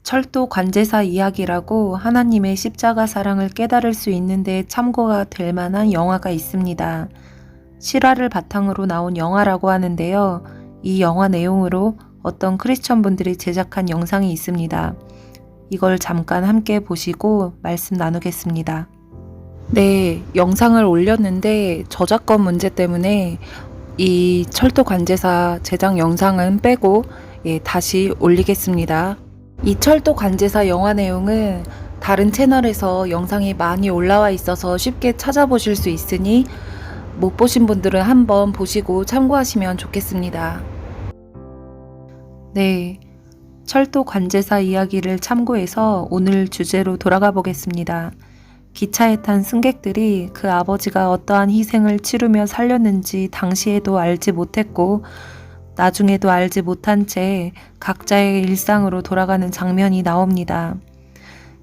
철도 관제사 이야기라고 하나님의 십자가 사랑을 깨달을 수 있는데 참고가 될 만한 영화가 있습니다. 실화를 바탕으로 나온 영화라고 하는데요. 이 영화 내용으로 어떤 크리스천 분들이 제작한 영상이 있습니다. 이걸 잠깐 함께 보시고 말씀 나누겠습니다. 네, 영상을 올렸는데 저작권 문제 때문에 이 철도 관제사 제작 영상은 빼고 다시 올리겠습니다. 이 철도 관제사 영화 내용은 다른 채널에서 영상이 많이 올라와 있어서 쉽게 찾아보실 수 있으니 못 보신 분들은 한번 보시고 참고하시면 좋겠습니다. 네, 철도 관제사 이야기를 참고해서 오늘 주제로 돌아가 보겠습니다. 기차에 탄 승객들이 그 아버지가 어떠한 희생을 치르며 살렸는지 당시에도 알지 못했고 나중에도 알지 못한 채 각자의 일상으로 돌아가는 장면이 나옵니다.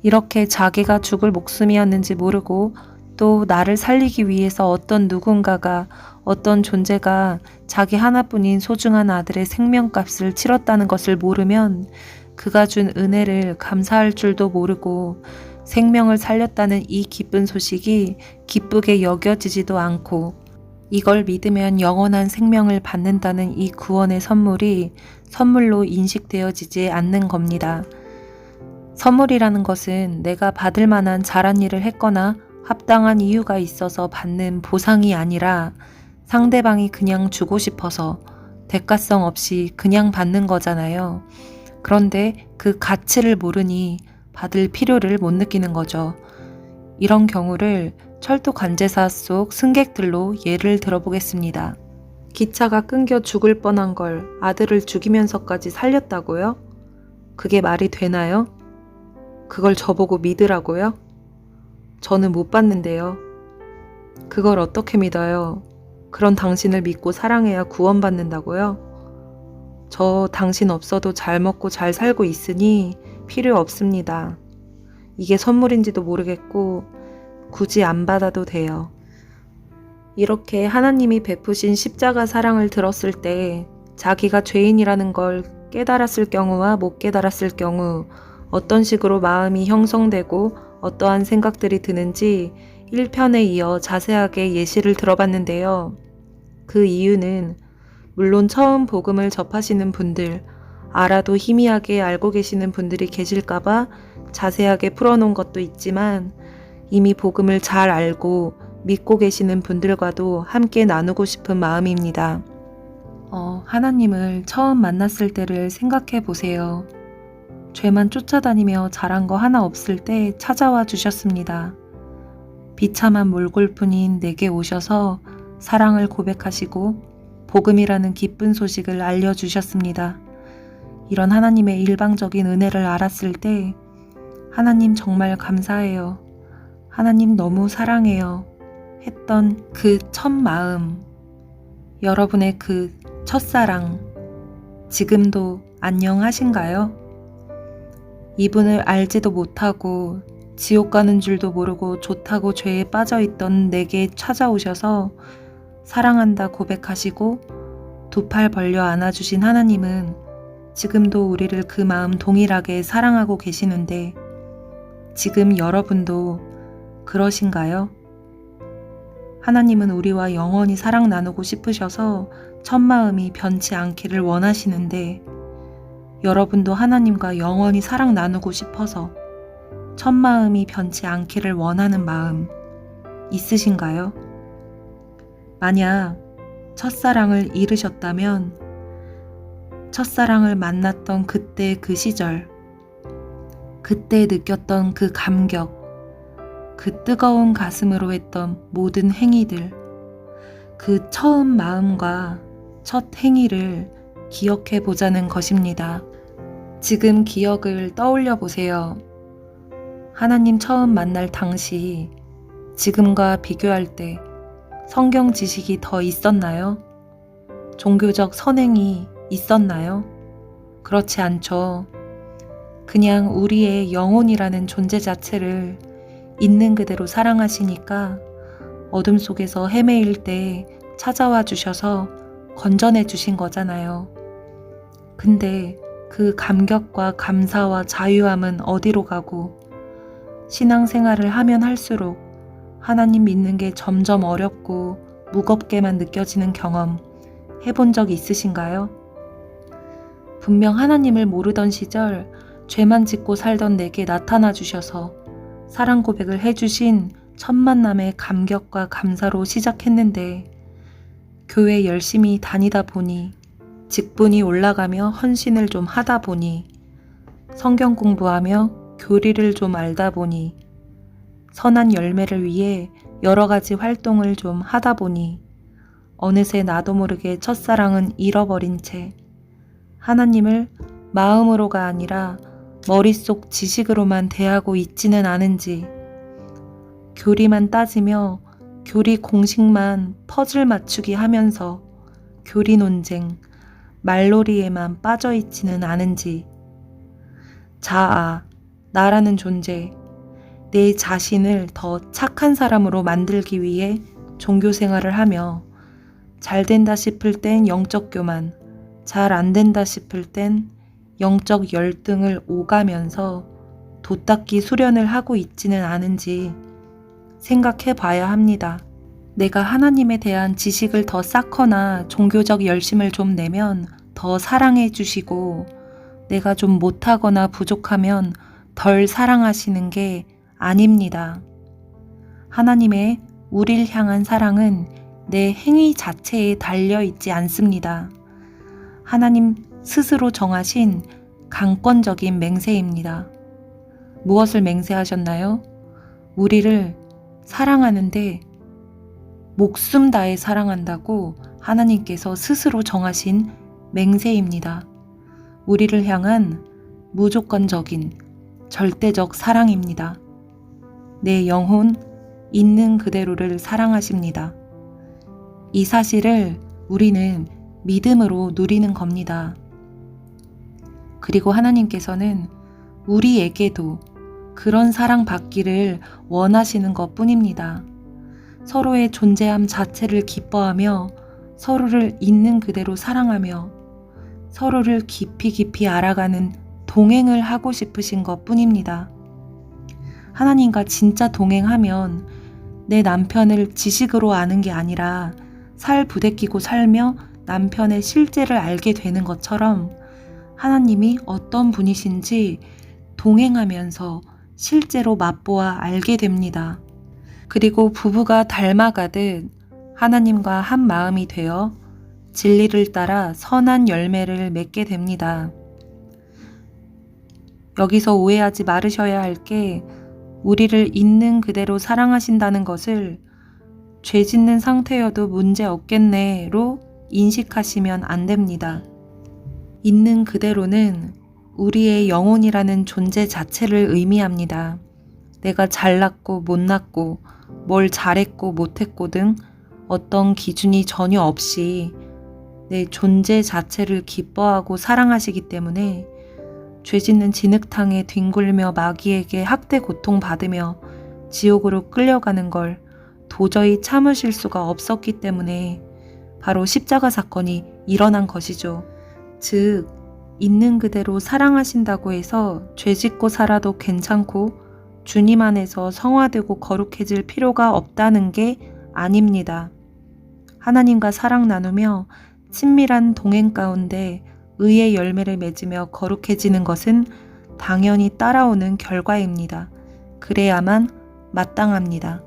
이렇게 자기가 죽을 목숨이었는지 모르고 또 나를 살리기 위해서 어떤 누군가가 어떤 존재가 자기 하나뿐인 소중한 아들의 생명값을 치렀다는 것을 모르면 그가 준 은혜를 감사할 줄도 모르고 생명을 살렸다는 이 기쁜 소식이 기쁘게 여겨지지도 않고 이걸 믿으면 영원한 생명을 받는다는 이 구원의 선물이 선물로 인식되어지지 않는 겁니다. 선물이라는 것은 내가 받을 만한 잘한 일을 했거나 합당한 이유가 있어서 받는 보상이 아니라 상대방이 그냥 주고 싶어서 대가성 없이 그냥 받는 거잖아요. 그런데 그 가치를 모르니 받을 필요를 못 느끼는 거죠. 이런 경우를 철도 관제사 속 승객들로 예를 들어보겠습니다. 기차가 끊겨 죽을 뻔한 걸 아들을 죽이면서까지 살렸다고요? 그게 말이 되나요? 그걸 저보고 믿으라고요? 저는 못 봤는데요. 그걸 어떻게 믿어요? 그런 당신을 믿고 사랑해야 구원받는다고요? 저 당신 없어도 잘 먹고 잘 살고 있으니 필요 없습니다. 이게 선물인지도 모르겠고 굳이 안 받아도 돼요. 이렇게 하나님이 베푸신 십자가 사랑을 들었을 때 자기가 죄인이라는 걸 깨달았을 경우와 못 깨달았을 경우 어떤 식으로 마음이 형성되고 어떠한 생각들이 드는지 1편에 이어 자세하게 예시를 들어봤는데요. 그 이유는 물론 처음 복음을 접하시는 분들, 알아도 희미하게 알고 계시는 분들이 계실까봐 자세하게 풀어놓은 것도 있지만 이미 복음을 잘 알고 믿고 계시는 분들과도 함께 나누고 싶은 마음입니다. 하나님을 처음 만났을 때를 생각해 보세요. 죄만 쫓아다니며 잘한 거 하나 없을 때 찾아와 주셨습니다. 비참한 몰골뿐인 내게 오셔서 사랑을 고백하시고 복음이라는 기쁜 소식을 알려주셨습니다. 이런 하나님의 일방적인 은혜를 알았을 때 하나님 정말 감사해요. 하나님 너무 사랑해요. 했던 그 첫 마음, 여러분의 그 첫사랑, 지금도 안녕하신가요? 이분을 알지도 못하고 지옥 가는 줄도 모르고 좋다고 죄에 빠져있던 내게 찾아오셔서 사랑한다 고백하시고 두 팔 벌려 안아주신 하나님은 지금도 우리를 그 마음 동일하게 사랑하고 계시는데 지금 여러분도 그러신가요? 하나님은 우리와 영원히 사랑 나누고 싶으셔서 첫마음이 변치 않기를 원하시는데 여러분도 하나님과 영원히 사랑 나누고 싶어서 첫마음이 변치 않기를 원하는 마음 있으신가요? 만약 첫사랑을 잃으셨다면 첫사랑을 만났던 그때 그 시절, 그때 느꼈던 그 감격, 그 뜨거운 가슴으로 했던 모든 행위들, 그 처음 마음과 첫 행위를 기억해 보자는 것입니다. 지금 기억을 떠올려 보세요. 하나님 처음 만날 당시 지금과 비교할 때 성경 지식이 더 있었나요? 종교적 선행이 있었나요? 그렇지 않죠. 그냥 우리의 영혼이라는 존재 자체를 있는 그대로 사랑하시니까 어둠 속에서 헤매일 때 찾아와 주셔서 건져내 주신 거잖아요. 근데 그 감격과 감사와 자유함은 어디로 가고, 신앙생활을 하면 할수록 하나님 믿는 게 점점 어렵고 무겁게만 느껴지는 경험 해본 적 있으신가요? 분명 하나님을 모르던 시절 죄만 짓고 살던 내게 나타나 주셔서 사랑 고백을 해주신 첫 만남의 감격과 감사로 시작했는데, 교회 열심히 다니다 보니, 직분이 올라가며 헌신을 좀 하다 보니, 성경 공부하며 교리를 좀 알다 보니, 선한 열매를 위해 여러 가지 활동을 좀 하다 보니, 어느새 나도 모르게 첫사랑은 잃어버린 채 하나님을 마음으로가 아니라 머릿속 지식으로만 대하고 있지는 않은지, 교리만 따지며 교리 공식만 퍼즐 맞추기 하면서 교리 논쟁, 말놀이에만 빠져있지는 않은지, 자아, 나라는 존재, 내 자신을 더 착한 사람으로 만들기 위해 종교 생활을 하며, 잘 된다 싶을 땐 영적 교만, 잘 안 된다 싶을 땐 영적 열등을 오가면서 도닦기 수련을 하고 있지는 않은지 생각해 봐야 합니다. 내가 하나님에 대한 지식을 더 쌓거나 종교적 열심을 좀 내면 더 사랑해 주시고, 내가 좀 못하거나 부족하면 덜 사랑하시는 게 아닙니다. 하나님의 우릴 향한 사랑은 내 행위 자체에 달려 있지 않습니다. 하나님 스스로 정하신 강권적인 맹세입니다. 무엇을 맹세하셨나요? 우리를 사랑하는데 목숨 다해 사랑한다고 하나님께서 스스로 정하신 맹세입니다. 우리를 향한 무조건적인 절대적 사랑입니다. 내 영혼 있는 그대로를 사랑하십니다. 이 사실을 우리는 믿음으로 누리는 겁니다. 그리고 하나님께서는 우리에게도 그런 사랑 받기를 원하시는 것 뿐입니다. 서로의 존재함 자체를 기뻐하며 서로를 있는 그대로 사랑하며 서로를 깊이 깊이 알아가는 동행을 하고 싶으신 것 뿐입니다. 하나님과 진짜 동행하면 내 남편을 지식으로 아는 게 아니라 살 부대끼고 살며 남편의 실제를 알게 되는 것처럼 하나님이 어떤 분이신지 동행하면서 실제로 맛보아 알게 됩니다. 그리고 부부가 닮아가듯 하나님과 한 마음이 되어 진리를 따라 선한 열매를 맺게 됩니다. 여기서 오해하지 말으셔야 할 게, 우리를 있는 그대로 사랑하신다는 것을 죄 짓는 상태여도 문제 없겠네로 인식하시면 안 됩니다. 있는 그대로는 우리의 영혼이라는 존재 자체를 의미합니다. 내가 잘났고 못났고 뭘 잘했고 못했고 등 어떤 기준이 전혀 없이 내 존재 자체를 기뻐하고 사랑하시기 때문에 죄짓는 진흙탕에 뒹굴며 마귀에게 학대 고통받으며 지옥으로 끌려가는 걸 도저히 참으실 수가 없었기 때문에 바로 십자가 사건이 일어난 것이죠. 즉, 있는 그대로 사랑하신다고 해서 죄짓고 살아도 괜찮고 주님 안에서 성화되고 거룩해질 필요가 없다는 게 아닙니다. 하나님과 사랑 나누며 친밀한 동행 가운데 의의 열매를 맺으며 거룩해지는 것은 당연히 따라오는 결과입니다. 그래야만 마땅합니다.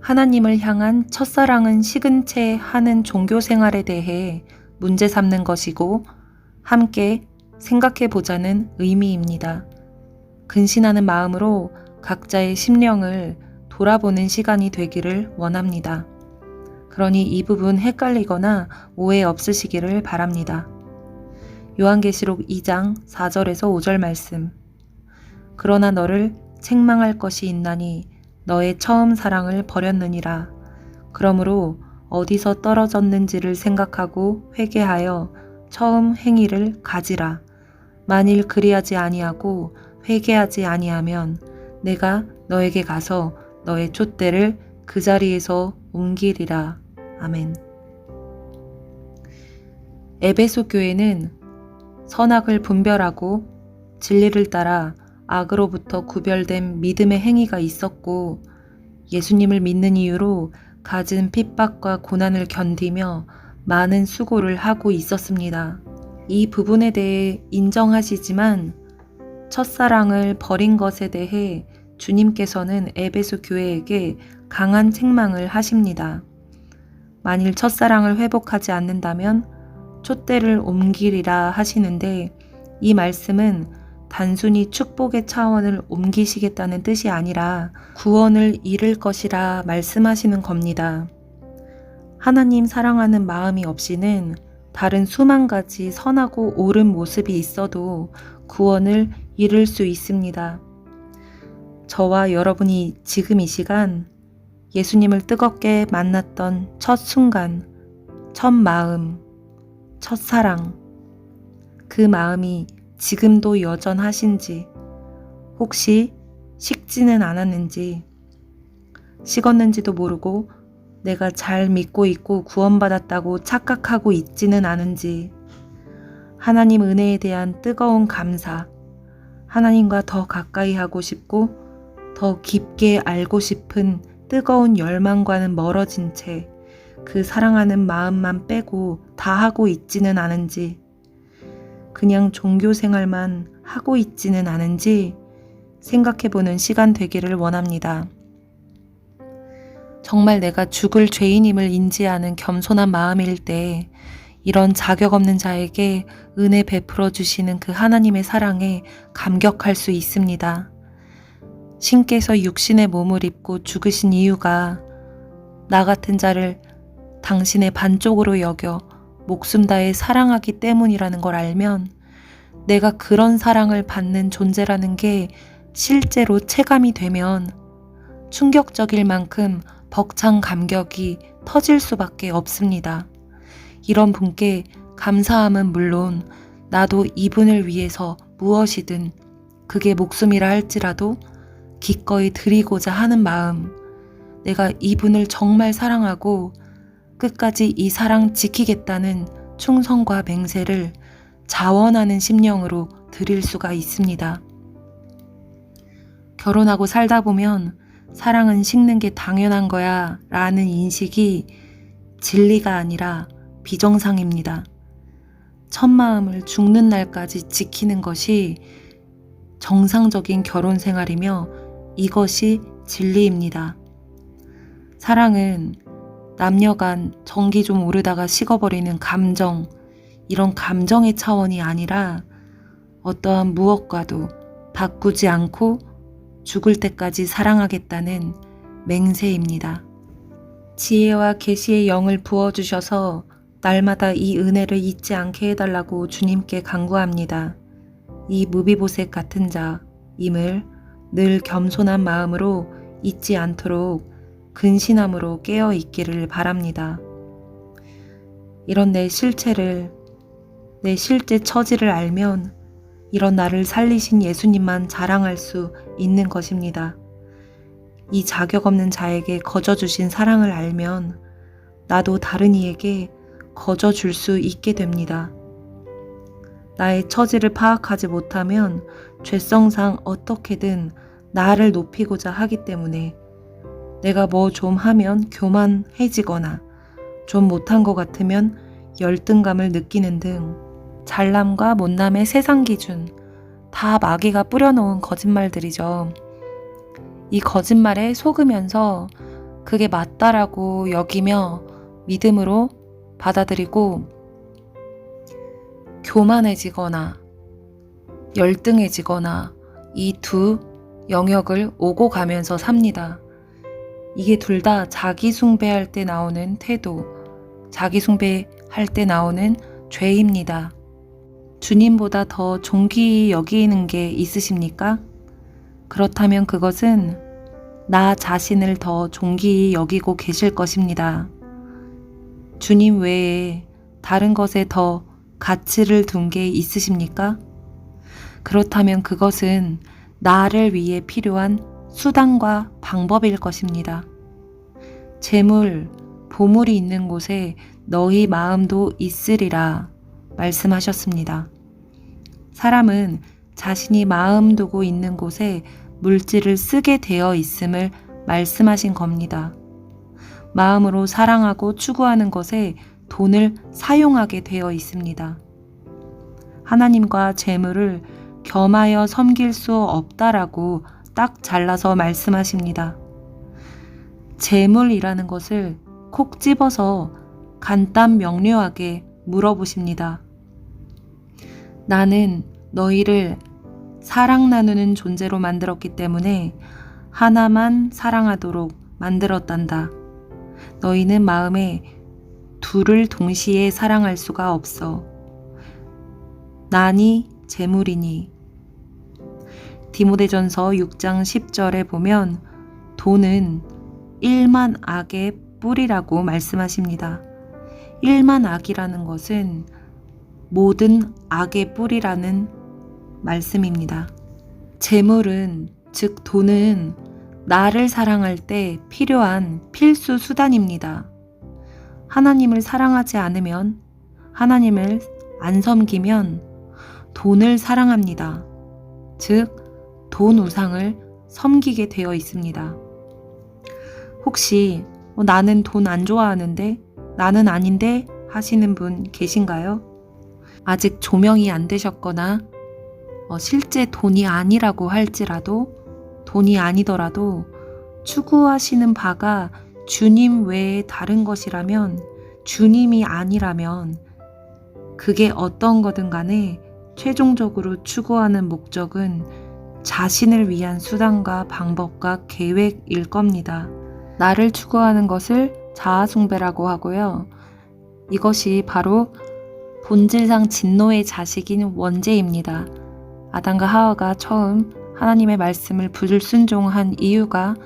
하나님을 향한 첫사랑은 식은 채 하는 종교 생활에 대해 문제 삼는 것이고, 함께 생각해 보자는 의미입니다. 근신하는 마음으로 각자의 심령을 돌아보는 시간이 되기를 원합니다. 그러니 이 부분 헷갈리거나 오해 없으시기를 바랍니다. 요한계시록 2장 4절에서 5절 말씀. 그러나 너를 책망할 것이 있나니 너의 처음 사랑을 버렸느니라. 그러므로 어디서 떨어졌는지를 생각하고 회개하여 처음 행위를 가지라. 만일 그리하지 아니하고 회개하지 아니하면 내가 너에게 가서 너의 촛대를 그 자리에서 옮기리라. 아멘. 에베소 교회는 선악을 분별하고 진리를 따라 악으로부터 구별된 믿음의 행위가 있었고 예수님을 믿는 이유로 갖은 핍박과 고난을 견디며 많은 수고를 하고 있었습니다. 이 부분에 대해 인정하시지만 첫사랑을 버린 것에 대해 주님께서는 에베소 교회에게 강한 책망을 하십니다. 만일 첫사랑을 회복하지 않는다면 촛대를 옮기리라 하시는데 이 말씀은 단순히 축복의 차원을 옮기시겠다는 뜻이 아니라 구원을 이룰 것이라 말씀하시는 겁니다. 하나님 사랑하는 마음이 없이는 다른 수만 가지 선하고 옳은 모습이 있어도 구원을 이룰 수 있습니다. 저와 여러분이 지금 이 시간 예수님을 뜨겁게 만났던 첫 순간, 첫 마음, 첫 사랑, 그 마음이 지금도 여전하신지, 혹시 식지는 않았는지, 식었는지도 모르고 내가 잘 믿고 있고 구원받았다고 착각하고 있지는 않은지, 하나님 은혜에 대한 뜨거운 감사, 하나님과 더 가까이 하고 싶고 더 깊게 알고 싶은 뜨거운 열망과는 멀어진 채 그 사랑하는 마음만 빼고 다 하고 있지는 않은지, 그냥 종교 생활만 하고 있지는 않은지 생각해보는 시간 되기를 원합니다. 정말 내가 죽을 죄인임을 인지하는 겸손한 마음일 때 이런 자격 없는 자에게 은혜 베풀어 주시는 그 하나님의 사랑에 감격할 수 있습니다. 신께서 육신의 몸을 입고 죽으신 이유가 나 같은 자를 당신의 반쪽으로 여겨 목숨 다해 사랑하기 때문이라는 걸 알면 내가 그런 사랑을 받는 존재라는 게 실제로 체감이 되면 충격적일 만큼 벅찬 감격이 터질 수밖에 없습니다. 이런 분께 감사함은 물론 나도 이분을 위해서 무엇이든 그게 목숨이라 할지라도 기꺼이 드리고자 하는 마음, 내가 이분을 정말 사랑하고 끝까지 이 사랑 지키겠다는 충성과 맹세를 자원하는 심령으로 드릴 수가 있습니다. 결혼하고 살다 보면 사랑은 식는 게 당연한 거야 라는 인식이 진리가 아니라 비정상입니다. 첫 마음을 죽는 날까지 지키는 것이 정상적인 결혼 생활이며 이것이 진리입니다. 사랑은 남녀 간 정기 좀 오르다가 식어버리는 감정, 이런 감정의 차원이 아니라 어떠한 무엇과도 바꾸지 않고 죽을 때까지 사랑하겠다는 맹세입니다. 지혜와 계시의 영을 부어주셔서 날마다 이 은혜를 잊지 않게 해달라고 주님께 간구합니다. 이 무비보셋 같은 자임을 늘 겸손한 마음으로 잊지 않도록 근신함으로 깨어 있기를 바랍니다. 이런 내 실체를, 내 실제 처지를 알면 이런 나를 살리신 예수님만 자랑할 수 있는 것입니다. 이 자격 없는 자에게 거저주신 사랑을 알면 나도 다른 이에게 거저줄 수 있게 됩니다. 나의 처지를 파악하지 못하면 죄성상 어떻게든 나를 높이고자 하기 때문에 내가 뭐 좀 하면 교만해지거나 좀 못한 것 같으면 열등감을 느끼는 등 잘남과 못남의 세상 기준, 다 마귀가 뿌려놓은 거짓말들이죠. 이 거짓말에 속으면서 그게 맞다라고 여기며 믿음으로 받아들이고 교만해지거나 열등해지거나 이 두 영역을 오고 가면서 삽니다. 이게 둘 다 자기 숭배할 때 나오는 태도, 자기 숭배할 때 나오는 죄입니다. 주님보다 더 존귀히 여기는 게 있으십니까? 그렇다면 그것은 나 자신을 더 존귀히 여기고 계실 것입니다. 주님 외에 다른 것에 더 가치를 둔 게 있으십니까? 그렇다면 그것은 나를 위해 필요한 수단과 방법일 것입니다. 재물, 보물이 있는 곳에 너희 마음도 있으리라 말씀하셨습니다. 사람은 자신이 마음 두고 있는 곳에 물질을 쓰게 되어 있음을 말씀하신 겁니다. 마음으로 사랑하고 추구하는 것에 돈을 사용하게 되어 있습니다. 하나님과 재물을 겸하여 섬길 수 없다라고 딱 잘라서 말씀하십니다. 재물이라는 것을 콕 집어서 간단 명료하게 물어보십니다. 나는 너희를 사랑 나누는 존재로 만들었기 때문에 하나만 사랑하도록 만들었단다. 너희는 마음에 둘을 동시에 사랑할 수가 없어. 나니 재물이니. 디모데전서 6장 10절에 보면 돈은 일만 악의 뿌리라고 말씀하십니다. 일만 악이라는 것은 모든 악의 뿌리라는 말씀입니다. 재물은, 즉 돈은 나를 사랑할 때 필요한 필수 수단입니다. 하나님을 사랑하지 않으면, 하나님을 안 섬기면 돈을 사랑합니다. 즉, 돈 우상을 섬기게 되어 있습니다. 혹시 나는 돈 안 좋아하는데, 나는 아닌데 하시는 분 계신가요? 아직 조명이 안 되셨거나 실제 돈이 아니라고 할지라도, 돈이 아니더라도 추구하시는 바가 주님 외에 다른 것이라면, 주님이 아니라면 그게 어떤 거든 간에 최종적으로 추구하는 목적은 자신을 위한 수단과 방법과 계획일 겁니다. 나를 추구하는 것을 자아숭배라고 하고요. 이것이 바로 본질상 진노의 자식인 원죄입니다. 아담과 하와가 처음 하나님의 말씀을 불순종한 이유가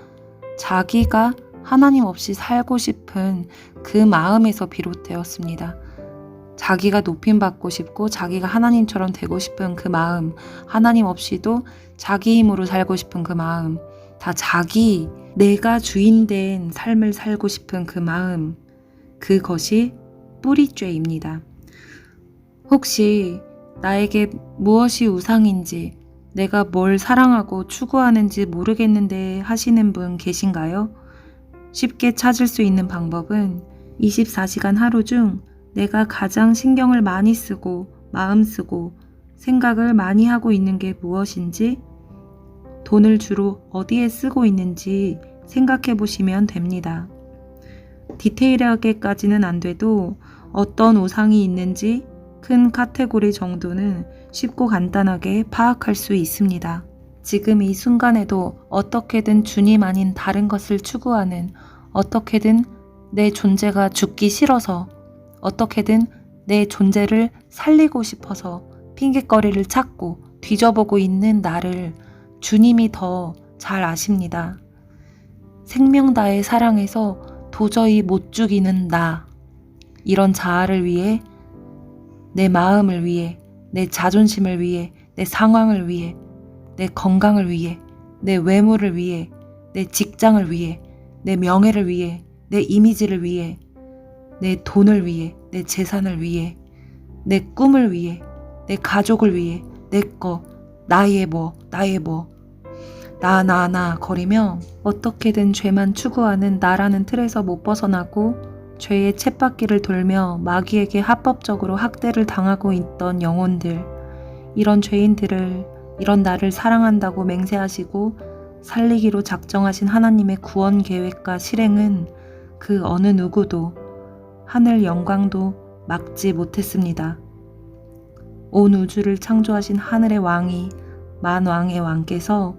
자기가 하나님 없이 살고 싶은 그 마음에서 비롯되었습니다. 자기가 높임받고 싶고 자기가 하나님처럼 되고 싶은 그 마음, 하나님 없이도 자기 힘으로 살고 싶은 그 마음, 다 내가 주인된 삶을 살고 싶은 그 마음, 그것이 뿌리죄입니다. 혹시 나에게 무엇이 우상인지, 내가 뭘 사랑하고 추구하는지 모르겠는데 하시는 분 계신가요? 쉽게 찾을 수 있는 방법은 24시간 하루 중 내가 가장 신경을 많이 쓰고 마음 쓰고 생각을 많이 하고 있는 게 무엇인지, 돈을 주로 어디에 쓰고 있는지 생각해 보시면 됩니다. 디테일하게까지는 안 돼도 어떤 우상이 있는지 큰 카테고리 정도는 쉽고 간단하게 파악할 수 있습니다. 지금 이 순간에도 어떻게든 주님 아닌 다른 것을 추구하는, 어떻게든 내 존재가 죽기 싫어서, 어떻게든 내 존재를 살리고 싶어서 핑계거리를 찾고 뒤져보고 있는 나를 주님이 더 잘 아십니다. 생명 다해 사랑해서 도저히 못 죽이는 나, 이런 자아를 위해, 내 마음을 위해, 내 자존심을 위해, 내 상황을 위해, 내 건강을 위해, 내 외모를 위해, 내 직장을 위해, 내 명예를 위해, 내 이미지를 위해, 내 돈을 위해, 내 재산을 위해, 내 꿈을 위해, 내 가족을 위해, 내 거, 나의 뭐 나 거리며 어떻게든 죄만 추구하는 나라는 틀에서 못 벗어나고 죄의 쳇바퀴를 돌며 마귀에게 합법적으로 학대를 당하고 있던 영혼들, 이런 죄인들을, 이런 나를 사랑한다고 맹세하시고 살리기로 작정하신 하나님의 구원 계획과 실행은 그 어느 누구도, 하늘 영광도 막지 못했습니다. 온 우주를 창조하신 하늘의 왕이, 만왕의 왕께서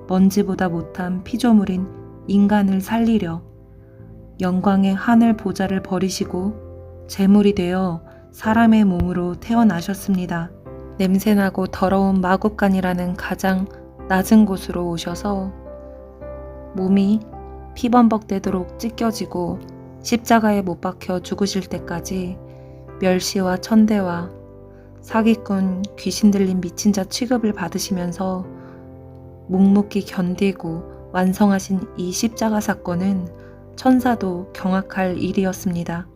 먼지보다 못한 피조물인 인간을 살리려 영광의 하늘 보좌를 버리시고 재물이 되어 사람의 몸으로 태어나셨습니다. 냄새나고 더러운 마국간이라는 가장 낮은 곳으로 오셔서 몸이 피범벅되도록 찢겨지고 십자가에 못 박혀 죽으실 때까지 멸시와 천대와 사기꾼, 귀신 들린 미친 자 취급을 받으시면서 묵묵히 견디고 완성하신 이 십자가 사건은 천사도 경악할 일이었습니다.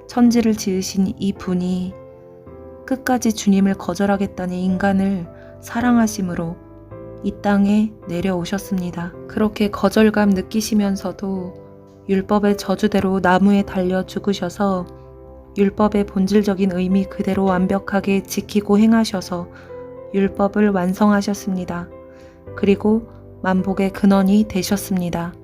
천지를 지으신 이 분이 끝까지 주님을 거절하겠다는 인간을 사랑하심으로 이 땅에 내려오셨습니다. 그렇게 거절감 느끼시면서도 율법의 저주대로 나무에 달려 죽으셔서 율법의 본질적인 의미 그대로 완벽하게 지키고 행하셔서 율법을 완성하셨습니다. 그리고 만복의 근원이 되셨습니다.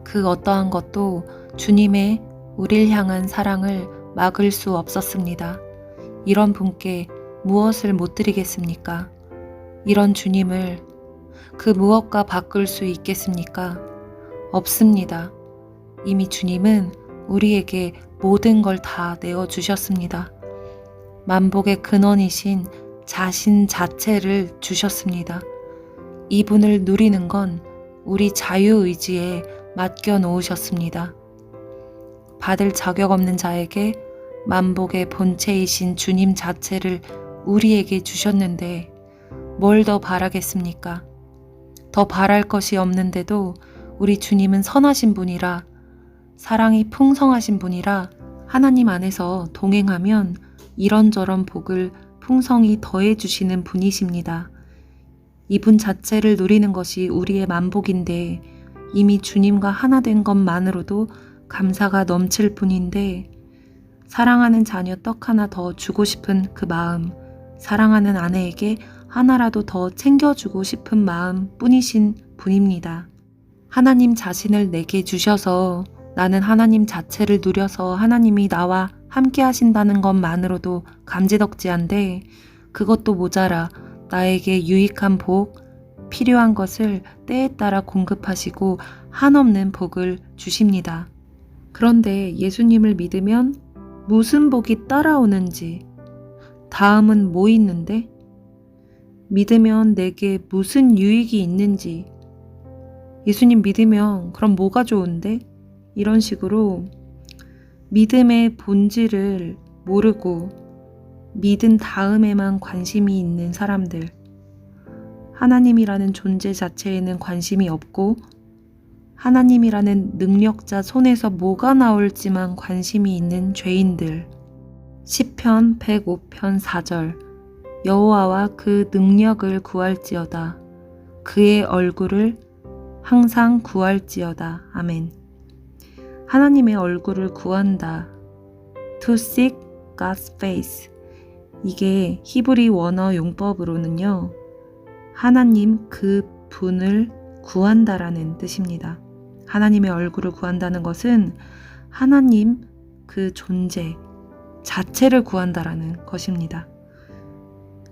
그 어떠한 것도 주님의 우릴 향한 사랑을 막을 수 없었습니다. 이런 분께 무엇을 못 드리겠습니까? 이런 주님을 그 무엇과 바꿀 수 있겠습니까? 없습니다. 이미 주님은 우리에게 모든 걸 다 내어주셨습니다. 만복의 근원이신 자신 자체를 주셨습니다. 이분을 누리는 건 우리 자유의지에 맡겨 놓으셨습니다. 받을 자격 없는 자에게 만복의 본체이신 주님 자체를 우리에게 주셨는데 뭘 더 바라겠습니까? 더 바랄 것이 없는데도 우리 주님은 선하신 분이라, 사랑이 풍성하신 분이라 하나님 안에서 동행하면 이런저런 복을 풍성히 더해주시는 분이십니다. 이분 자체를 누리는 것이 우리의 만복인데 이미 주님과 하나 된 것만으로도 감사가 넘칠 뿐인데, 사랑하는 자녀 떡 하나 더 주고 싶은 그 마음, 사랑하는 아내에게 하나라도 더 챙겨주고 싶은 마음 뿐이신 분입니다. 하나님 자신을 내게 주셔서 나는 하나님 자체를 누려서 하나님이 나와 함께 하신다는 것만으로도 감지덕지한데, 그것도 모자라 나에게 유익한 복, 필요한 것을 때에 따라 공급하시고 한없는 복을 주십니다. 그런데 예수님을 믿으면 무슨 복이 따라오는지, 다음은 뭐 있는데? 믿으면 내게 무슨 유익이 있는지, 예수님 믿으면 그럼 뭐가 좋은데? 이런 식으로 믿음의 본질을 모르고 믿은 다음에만 관심이 있는 사람들, 하나님이라는 존재 자체에는 관심이 없고 하나님이라는 능력자 손에서 뭐가 나올지만 관심이 있는 죄인들. 시편 105편 4절, 여호와와 그 능력을 구할지어다. 그의 얼굴을 항상 구할지어다. 아멘. 하나님의 얼굴을 구한다. To seek God's face. 이게 히브리 원어 용법으로는요, 하나님 그 분을 구한다라는 뜻입니다. 하나님의 얼굴을 구한다는 것은 하나님 그 존재 자체를 구한다라는 것입니다.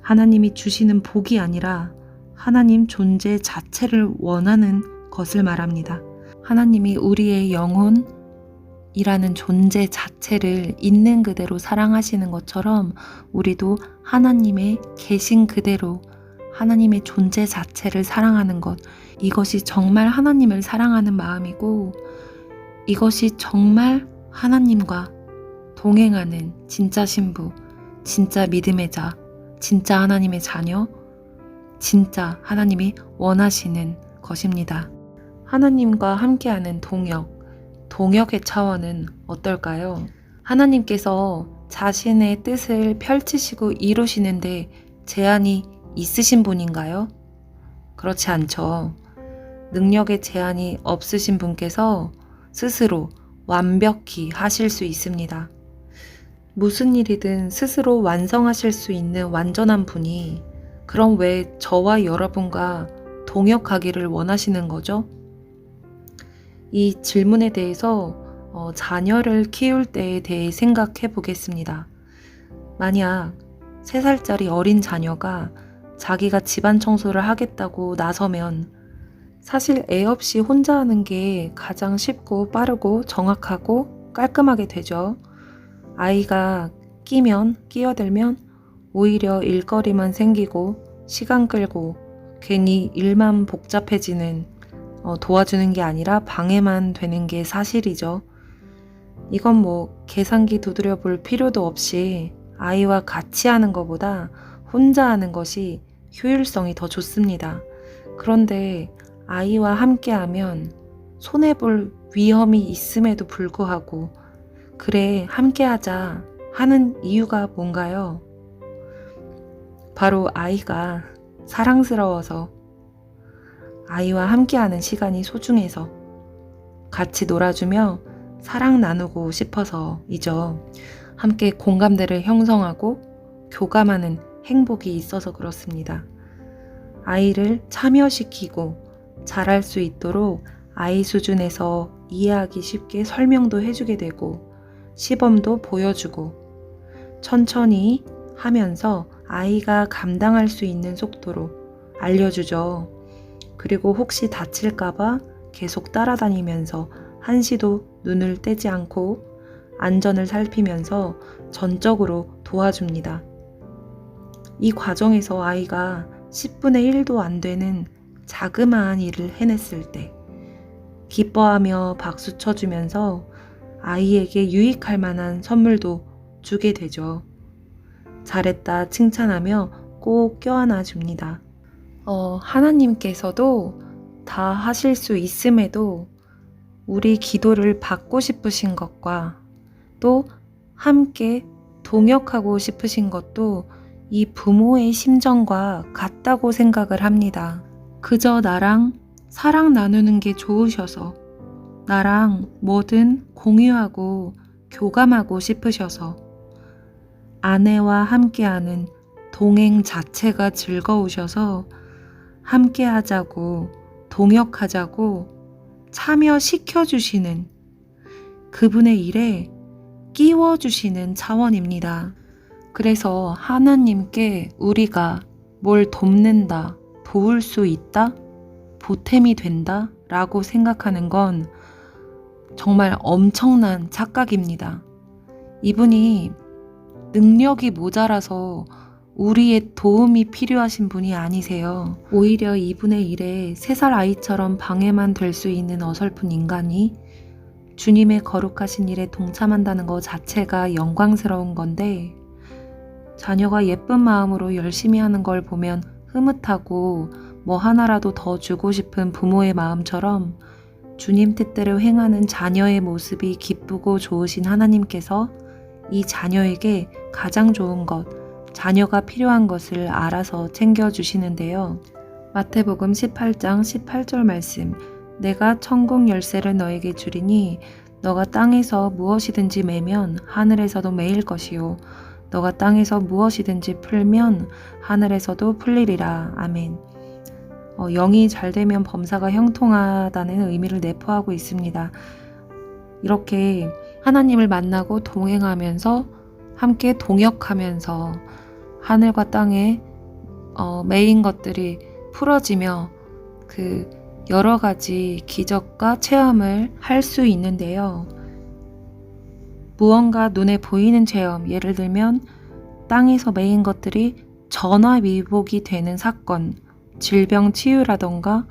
하나님이 주시는 복이 아니라 하나님 존재 자체를 원하는 것을 말합니다. 하나님이 우리의 영혼이라는 존재 자체를 있는 그대로 사랑하시는 것처럼 우리도 하나님의 계신 그대로 하나님의 존재 자체를 사랑하는 것, 이것이 정말 하나님을 사랑하는 마음이고, 이것이 정말 하나님과 동행하는 진짜 신부, 진짜 믿음의 자, 진짜 하나님의 자녀, 진짜 하나님이 원하시는 것입니다. 하나님과 함께하는 동역의 차원은 어떨까요? 하나님께서 자신의 뜻을 펼치시고 이루시는데 제한이 있으신 분인가요? 그렇지 않죠. 능력의 제한이 없으신 분께서 스스로 완벽히 하실 수 있습니다. 무슨 일이든 스스로 완성하실 수 있는 완전한 분이 그럼 왜 저와 여러분과 동역하기를 원하시는 거죠? 이 질문에 대해서 자녀를 키울 때에 대해 생각해 보겠습니다. 만약 3살짜리 어린 자녀가 자기가 집안 청소를 하겠다고 나서면 사실 애 없이 혼자 하는 게 가장 쉽고 빠르고 정확하고 깔끔하게 되죠. 아이가 끼어들면 오히려 일거리만 생기고 시간 끌고 괜히 일만 복잡해지는, 도와주는 게 아니라 방해만 되는 게 사실이죠. 이건 뭐 계산기 두드려 볼 필요도 없이 아이와 같이 하는 것보다 혼자 하는 것이 효율성이 더 좋습니다. 그런데 아이와 함께하면 손해볼 위험이 있음에도 불구하고 그래 함께하자 하는 이유가 뭔가요? 바로 아이가 사랑스러워서, 아이와 함께하는 시간이 소중해서, 같이 놀아주며 사랑 나누고 싶어서이죠. 함께 공감대를 형성하고 교감하는 행복이 있어서 그렇습니다. 아이를 참여시키고 잘할 수 있도록 아이 수준에서 이해하기 쉽게 설명도 해주게 되고 시범도 보여주고 천천히 하면서 아이가 감당할 수 있는 속도로 알려주죠. 그리고 혹시 다칠까봐 계속 따라다니면서 한시도 눈을 떼지 않고 안전을 살피면서 전적으로 도와줍니다. 이 과정에서 아이가 10분의 1도 안 되는 자그마한 일을 해냈을 때 기뻐하며 박수 쳐주면서 아이에게 유익할 만한 선물도 주게 되죠. 잘했다 칭찬하며 꼭 껴안아 줍니다. 하나님께서도 다 하실 수 있음에도 우리 기도를 받고 싶으신 것과 또 함께 동역하고 싶으신 것도 이 부모의 심정과 같다고 생각을 합니다. 그저 나랑 사랑 나누는 게 좋으셔서, 나랑 뭐든 공유하고 교감하고 싶으셔서, 아내와 함께하는 동행 자체가 즐거우셔서 함께하자고, 동역하자고 참여시켜주시는 그분의 일에 끼워주시는 차원입니다. 그래서 하나님께 우리가 뭘 돕는다, 도울 수 있다, 보탬이 된다 라고 생각하는 건 정말 엄청난 착각입니다. 이분이 능력이 모자라서 우리의 도움이 필요하신 분이 아니세요. 오히려 이분의 일에 3살 아이처럼 방해만 될 수 있는 어설픈 인간이 주님의 거룩하신 일에 동참한다는 것 자체가 영광스러운 건데, 자녀가 예쁜 마음으로 열심히 하는 걸 보면 흐뭇하고 뭐 하나라도 더 주고 싶은 부모의 마음처럼 주님 뜻대로 행하는 자녀의 모습이 기쁘고 좋으신 하나님께서 이 자녀에게 가장 좋은 것, 자녀가 필요한 것을 알아서 챙겨주시는데요. 마태복음 18장 18절 말씀, 내가 천국 열쇠를 너에게 주리니 너가 땅에서 무엇이든지 매면 하늘에서도 매일 것이요 너가 땅에서 무엇이든지 풀면 하늘에서도 풀리리라. 아멘. 영이 잘 되면 범사가 형통하다는 의미를 내포하고 있습니다. 이렇게 하나님을 만나고 동행하면서 함께 동역하면서 하늘과 땅에 매인 것들이 풀어지며 그 여러 가지 기적과 체험을 할 수 있는데요. 무언가 눈에 보이는 체험, 예를 들면 땅에서 매인 것들이 전화위복이 되는 사건, 질병 치유라던가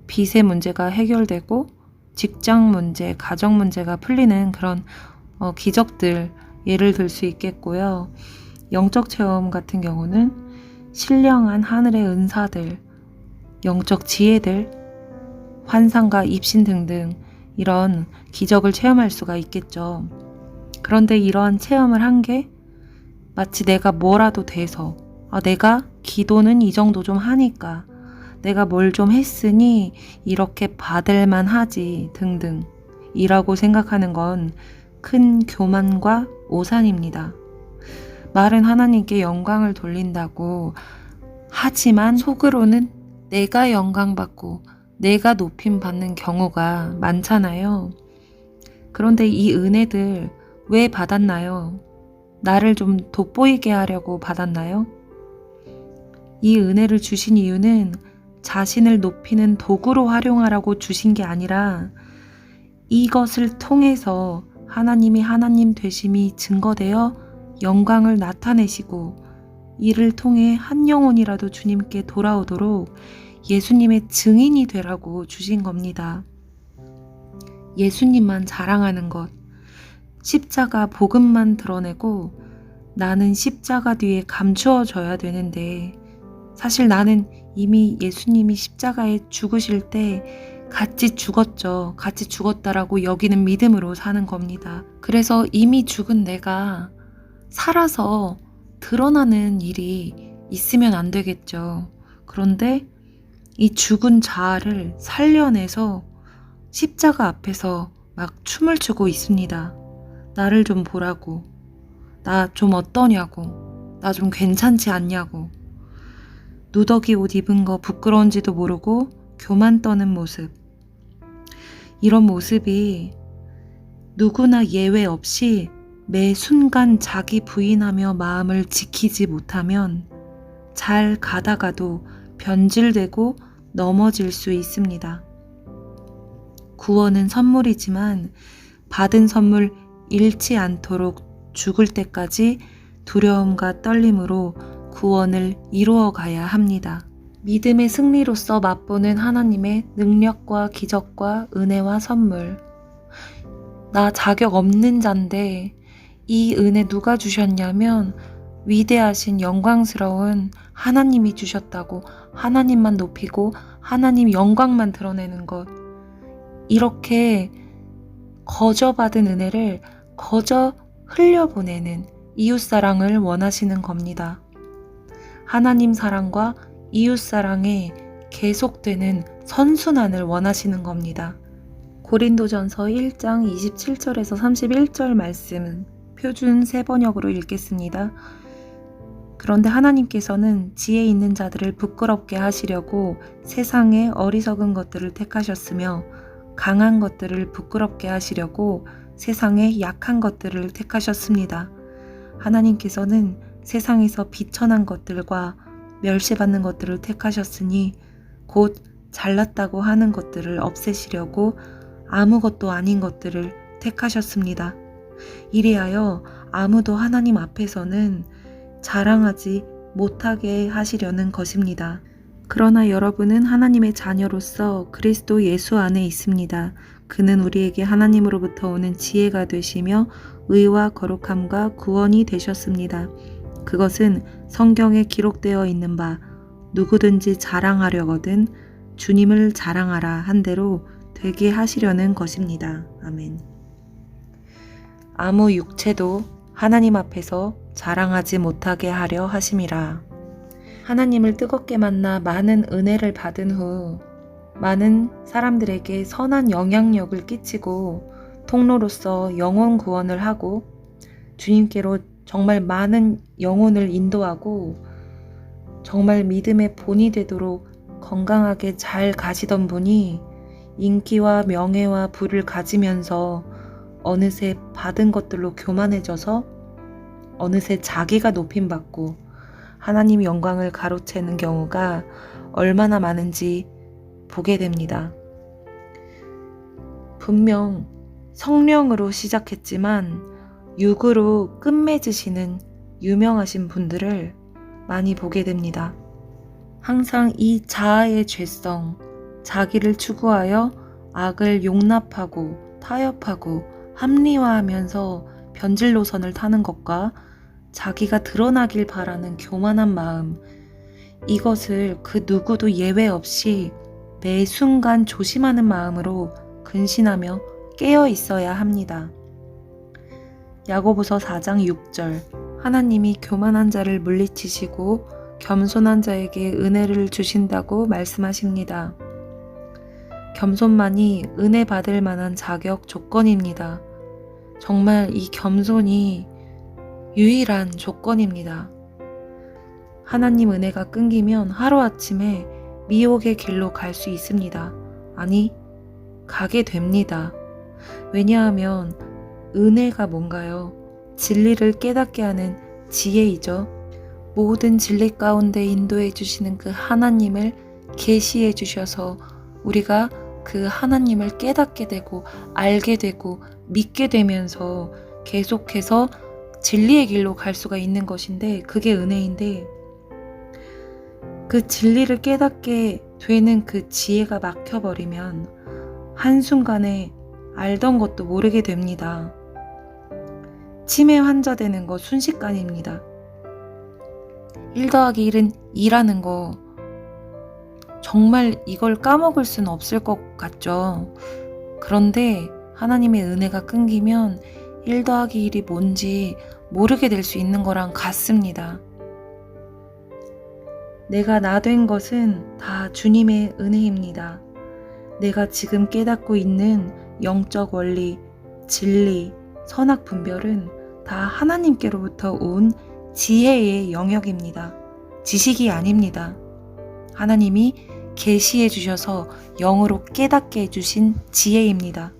빚의 문제가 해결되고 직장 문제, 가정 문제가 풀리는 그런 기적들 예를 들 수 있겠고요. 영적 체험 같은 경우는 신령한 하늘의 은사들, 영적 지혜들, 환상과 입신 등등 이런 기적을 체험할 수가 있겠죠. 그런데 이러한 체험을 한 게 마치 내가 뭐라도 돼서 내가 기도는 이 정도 좀 하니까 내가 뭘 좀 했으니 이렇게 받을만 하지 등등 이라고 생각하는 건 큰 교만과 오산입니다. 말은 하나님께 영광을 돌린다고 하지만 속으로는 내가 영광받고 내가 높임받는 경우가 많잖아요. 그런데 이 은혜들 왜 받았나요? 나를 좀 돋보이게 하려고 받았나요? 이 은혜를 주신 이유는 자신을 높이는 도구로 활용하라고 주신 게 아니라 이것을 통해서 하나님이 하나님 되심이 증거되어 영광을 나타내시고 이를 통해 한 영혼이라도 주님께 돌아오도록 예수님의 증인이 되라고 주신 겁니다. 예수님만 자랑하는 것, 십자가 복음만 드러내고 나는 십자가 뒤에 감추어져야 되는데 사실 나는 이미 예수님이 십자가에 죽으실 때 같이 죽었죠. 같이 죽었다라고 여기는 믿음으로 사는 겁니다. 그래서 이미 죽은 내가 살아서 드러나는 일이 있으면 안 되겠죠. 그런데 이 죽은 자아를 살려내서 십자가 앞에서 막 춤을 추고 있습니다. 나를 좀 보라고. 나 좀 어떠냐고. 나 좀 괜찮지 않냐고. 누더기 옷 입은 거 부끄러운지도 모르고 교만 떠는 모습. 이런 모습이 누구나 예외 없이 매 순간 자기 부인하며 마음을 지키지 못하면 잘 가다가도 변질되고 넘어질 수 있습니다. 구원은 선물이지만 받은 선물 잃지 않도록 죽을 때까지 두려움과 떨림으로 구원을 이루어 가야 합니다. 믿음의 승리로서 맛보는 하나님의 능력과 기적과 은혜와 선물. 나 자격 없는 잔데 이 은혜 누가 주셨냐면 위대하신 영광스러운 하나님이 주셨다고 하나님만 높이고 하나님 영광만 드러내는 것. 이렇게 거저 받은 은혜를 거저 흘려보내는 이웃사랑을 원하시는 겁니다. 하나님 사랑과 이웃사랑에 계속되는 선순환을 원하시는 겁니다. 고린도전서 1장 27절에서 31절 말씀은 표준 세번역으로 읽겠습니다. 그런데 하나님께서는 지혜 있는 자들을 부끄럽게 하시려고 세상의 어리석은 것들을 택하셨으며 강한 것들을 부끄럽게 하시려고 세상의 약한 것들을 택하셨습니다. 하나님께서는 세상에서 비천한 것들과 멸시받는 것들을 택하셨으니 곧 잘났다고 하는 것들을 없애시려고 아무것도 아닌 것들을 택하셨습니다. 이리하여 아무도 하나님 앞에서는 자랑하지 못하게 하시려는 것입니다. 그러나 여러분은 하나님의 자녀로서 그리스도 예수 안에 있습니다. 그는 우리에게 하나님으로부터 오는 지혜가 되시며 의와 거룩함과 구원이 되셨습니다. 그것은 성경에 기록되어 있는 바 누구든지 자랑하려거든 주님을 자랑하라 한 대로 되게 하시려는 것입니다. 아멘. 아무 육체도 하나님 앞에서 자랑하지 못하게 하려 하심이라. 하나님을 뜨겁게 만나 많은 은혜를 받은 후 많은 사람들에게 선한 영향력을 끼치고 통로로서 영혼 구원을 하고 주님께로 정말 많은 영혼을 인도하고 정말 믿음의 본이 되도록 건강하게 잘 가시던 분이 인기와 명예와 부를 가지면서 어느새 받은 것들로 교만해져서 어느새 자기가 높임받고 하나님 영광을 가로채는 경우가 얼마나 많은지 보게 됩니다. 분명 성령으로 시작했지만 육으로 끝맺으시는 유명하신 분들을 많이 보게 됩니다. 항상 이 자아의 죄성, 자기를 추구하여 악을 용납하고 타협하고 합리화하면서 변질 노선을 타는 것과 자기가 드러나길 바라는 교만한 마음, 이것을 그 누구도 예외 없이 매 순간 조심하는 마음으로 근신하며 깨어 있어야 합니다. 야고보서 4장 6절 하나님이 교만한 자를 물리치시고 겸손한 자에게 은혜를 주신다고 말씀하십니다. 겸손만이 은혜 받을 만한 자격 조건입니다. 정말 이 겸손이 유일한 조건입니다. 하나님 은혜가 끊기면 하루아침에 미혹의 길로 갈 수 있습니다. 아니, 가게 됩니다. 왜냐하면 은혜가 뭔가요? 진리를 깨닫게 하는 지혜이죠. 모든 진리 가운데 인도해 주시는 그 하나님을 계시해 주셔서 우리가 그 하나님을 깨닫게 되고 알게 되고 믿게 되면서 계속해서 진리의 길로 갈 수가 있는 것인데 그게 은혜인데 그 진리를 깨닫게 되는 그 지혜가 막혀버리면 한순간에 알던 것도 모르게 됩니다. 치매 환자 되는 거 순식간입니다. 1 더하기 1은 2라는 거 정말 이걸 까먹을 수는 없을 것 같죠. 그런데 하나님의 은혜가 끊기면 1 더하기 1이 뭔지 모르게 될 수 있는 거랑 같습니다. 내가 나 된 것은 다 주님의 은혜입니다. 내가 지금 깨닫고 있는 영적 원리, 진리, 선악 분별은 다 하나님께로부터 온 지혜의 영역입니다. 지식이 아닙니다. 하나님이 계시해 주셔서 영으로 깨닫게 해주신 지혜입니다.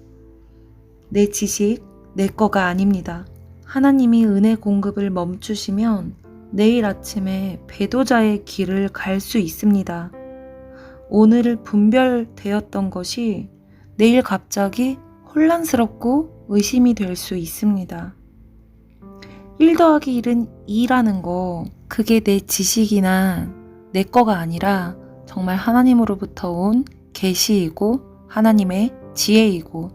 내 지식, 내 거가 아닙니다. 하나님이 은혜 공급을 멈추시면 내일 아침에 배도자의 길을 갈 수 있습니다. 오늘 분별되었던 것이 내일 갑자기 혼란스럽고 의심이 될 수 있습니다. 1 더하기 1은 2라는 거, 그게 내 지식이나 내 거가 아니라 정말 하나님으로부터 온 계시이고 하나님의 지혜이고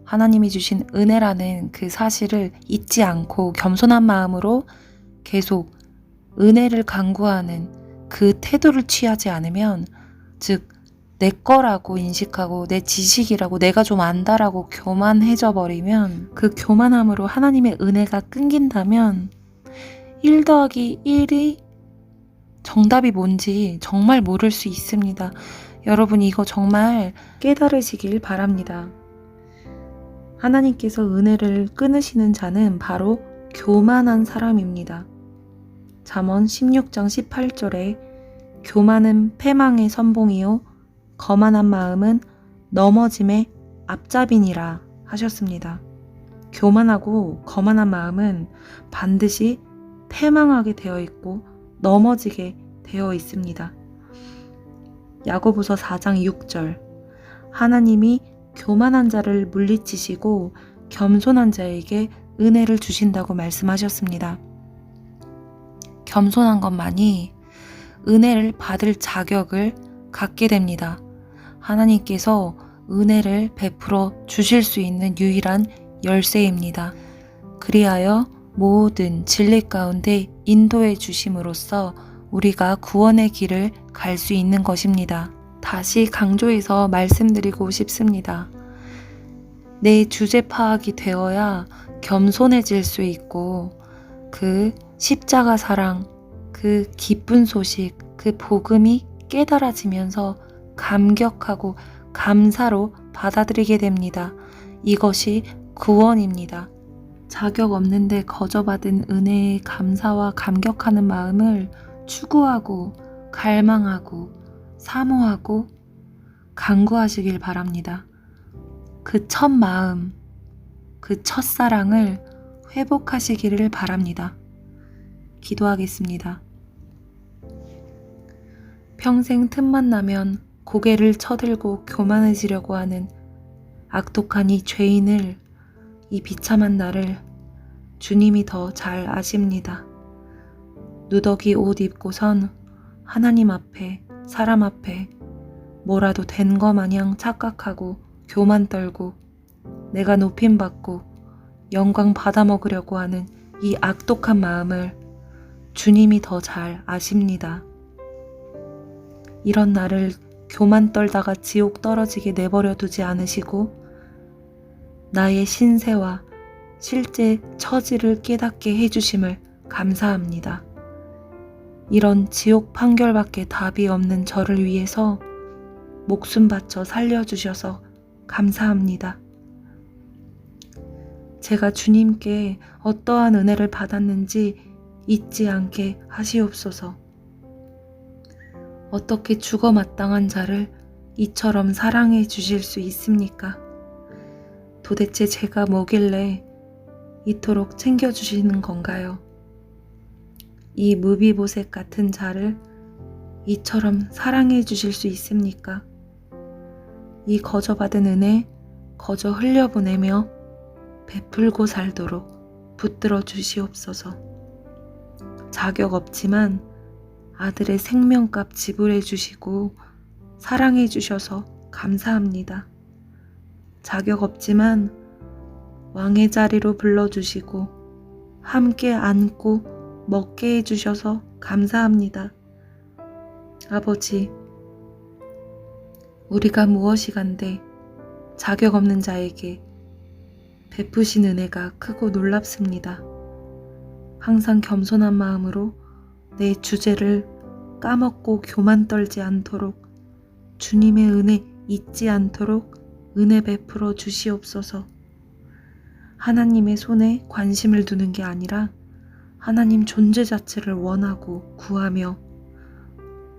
하나님이 주신 은혜라는 그 사실을 잊지 않고 겸손한 마음으로 계속 은혜를 간구하는 그 태도를 취하지 않으면, 즉 내 거라고 인식하고 내 지식이라고 내가 좀 안다라고 교만해져 버리면, 그 교만함으로 하나님의 은혜가 끊긴다면 1 더하기 1이 정답이 뭔지 정말 모를 수 있습니다. 여러분, 이거 정말 깨달으시길 바랍니다. 하나님께서 은혜를 끊으시는 자는 바로 교만한 사람입니다. 잠언 16장 18절에 교만은 패망의 선봉이요 거만한 마음은 넘어짐의 앞잡이니라 하셨습니다. 교만하고 거만한 마음은 반드시 패망하게 되어 있고 넘어지게 되어 있습니다. 야고보서 4장 6절, 하나님이 교만한 자를 물리치시고 겸손한 자에게 은혜를 주신다고 말씀하셨습니다. 겸손한 것만이 은혜를 받을 자격을 갖게 됩니다. 하나님께서 은혜를 베풀어 주실 수 있는 유일한 열쇠입니다. 그리하여 모든 진리 가운데 인도해 주심으로써 우리가 구원의 길을 갈 수 있는 것입니다. 다시 강조해서 말씀드리고 싶습니다. 내 주제 파악이 되어야 겸손해질 수 있고, 그 십자가 사랑, 그 기쁜 소식, 그 복음이 깨달아지면서 감격하고 감사로 받아들이게 됩니다. 이것이 구원입니다. 자격 없는데 거저받은 은혜에 감사와 감격하는 마음을 추구하고 갈망하고 사모하고 간구하시길 바랍니다. 그 첫 마음, 그 첫사랑을 회복하시기를 바랍니다. 기도하겠습니다. 평생 틈만 나면 고개를 쳐들고 교만해지려고 하는 악독한 이 죄인을, 이 비참한 나를 주님이 더 잘 아십니다. 누더기 옷 입고선 하나님 앞에, 사람 앞에 뭐라도 된 거 마냥 착각하고 교만 떨고 내가 높임받고 영광 받아먹으려고 하는 이 악독한 마음을 주님이 더 잘 아십니다. 이런 나를 교만 떨다가 지옥 떨어지게 내버려 두지 않으시고 나의 신세와 실제 처지를 깨닫게 해주심을 감사합니다. 이런 지옥 판결밖에 답이 없는 저를 위해서 목숨 바쳐 살려주셔서 감사합니다. 제가 주님께 어떠한 은혜를 받았는지 잊지 않게 하시옵소서. 어떻게 죽어 마땅한 자를 이처럼 사랑해 주실 수 있습니까? 도대체 제가 뭐길래 이토록 챙겨주시는 건가요? 이 무비보셋 같은 자를 이처럼 사랑해 주실 수 있습니까? 이 거저받은 은혜 거저 흘려보내며 베풀고 살도록 붙들어 주시옵소서. 자격 없지만 아들의 생명값 지불해 주시고 사랑해 주셔서 감사합니다. 자격 없지만 왕의 자리로 불러주시고 함께 앉고 먹게 해주셔서 감사합니다. 아버지, 우리가 무엇이간데 자격 없는 자에게 베푸신 은혜가 크고 놀랍습니다. 항상 겸손한 마음으로 내 주제를 까먹고 교만 떨지 않도록 주님의 은혜 잊지 않도록 은혜 베풀어 주시옵소서. 하나님의 손에 관심을 두는 게 아니라 하나님 존재 자체를 원하고 구하며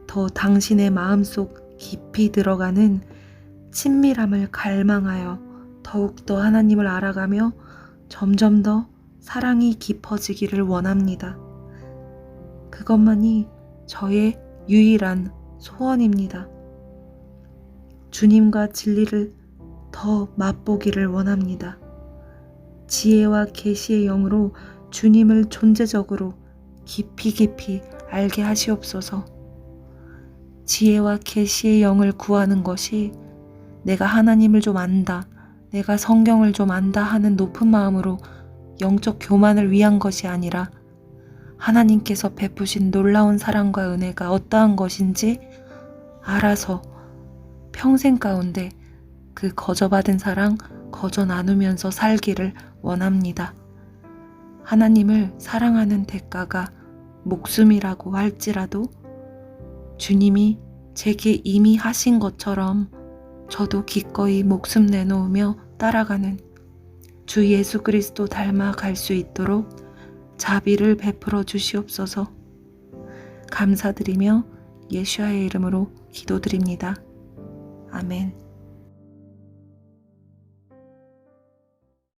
더 당신의 마음속 깊이 들어가는 친밀함을 갈망하여 더욱더 하나님을 알아가며 점점 더 사랑이 깊어지기를 원합니다. 그것만이 저의 유일한 소원입니다. 주님과 진리를 더 맛보기를 원합니다. 지혜와 계시의 영으로 주님을 존재적으로 깊이 알게 하시옵소서. 지혜와 계시의 영을 구하는 것이 내가 하나님을 좀 안다, 내가 성경을 좀 안다 하는 높은 마음으로 영적 교만을 위한 것이 아니라 하나님께서 베푸신 놀라운 사랑과 은혜가 어떠한 것인지 알아서 평생 가운데 그 거저받은 사랑 거저 나누면서 살기를 원합니다. 하나님을 사랑하는 대가가 목숨이라고 할지라도 주님이 제게 이미 하신 것처럼 저도 기꺼이 목숨 내놓으며 따라가는 주 예수 그리스도 닮아갈 수 있도록 자비를 베풀어 주시옵소서. 감사드리며 예수와의 이름으로 기도드립니다. 아멘.